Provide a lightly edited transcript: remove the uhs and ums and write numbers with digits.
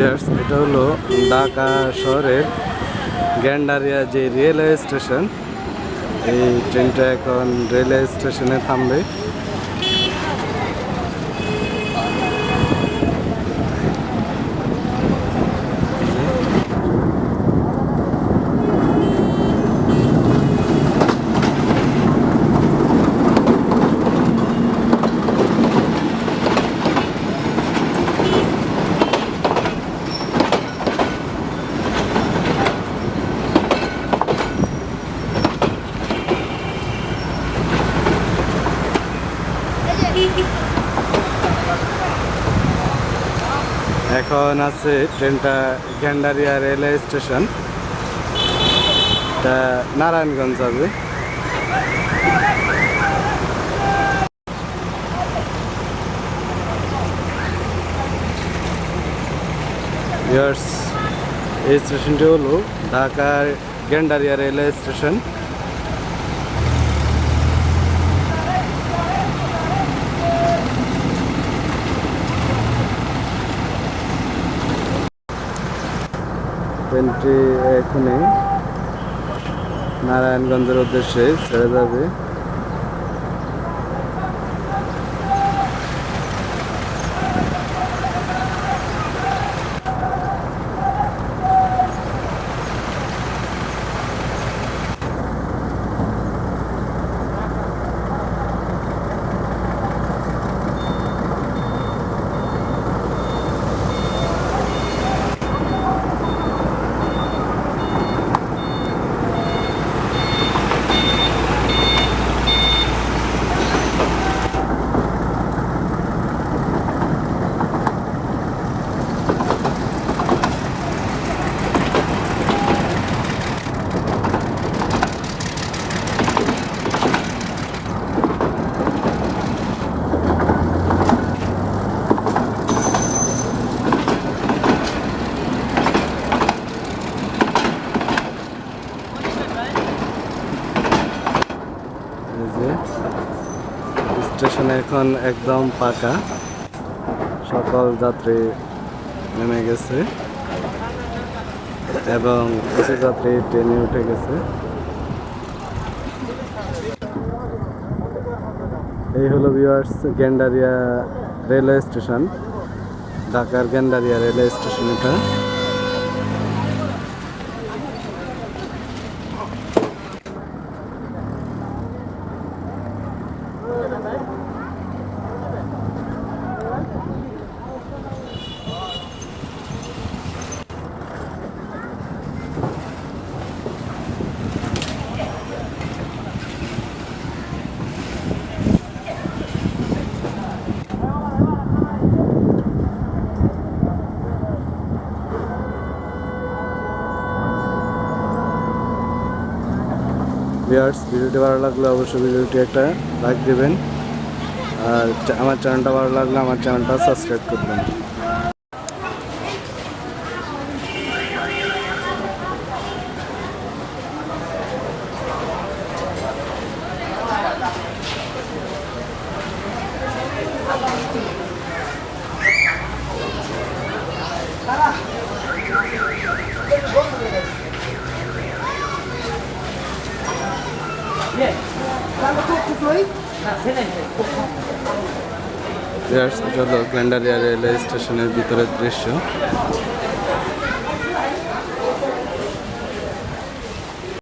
এটা হলো ঢাকা শহরের গ্যান্ডারিয়া যে রেলওয়ে স্টেশন। এই ট্রেনটা এখন রেলওয়ে স্টেশনে থামবে। এখন আছে ট্রেনটা গ্যান্ডারিয়া রেলওয়ে স্টেশন, এটা নারায়ণগঞ্জ যাবে। এই স্টেশনটি হলো ঢাকার গ্যান্ডারিয়া রেলওয়ে স্টেশন। ট্রেনটি এখনই নারায়ণগঞ্জের উদ্দেশ্যে ছেড়ে যাবে। স্টেশন এখন একদম ফাঁকা, সকল যাত্রী নেমে গেছে এবং কিছু যাত্রী ট্রেনে উঠে গেছে। এই হলো ভিউয়ার্স গ্যান্ডারিয়া রেলওয়ে স্টেশন, ঢাকার গ্যান্ডারিয়া রেলওয়ে স্টেশন এটা। ভিডিওটি ভালো লাগলে অবশ্যই ভিডিওটি একটা লাইক দেবেন, আর আমার চ্যানেলটা ভালো লাগলে আমার চ্যানেলটা সাবস্ক্রাইব করবেন। এটা হলো গ্যান্ডারিয়া রেলওয়ে স্টেশনের ভিতরের দৃশ্য।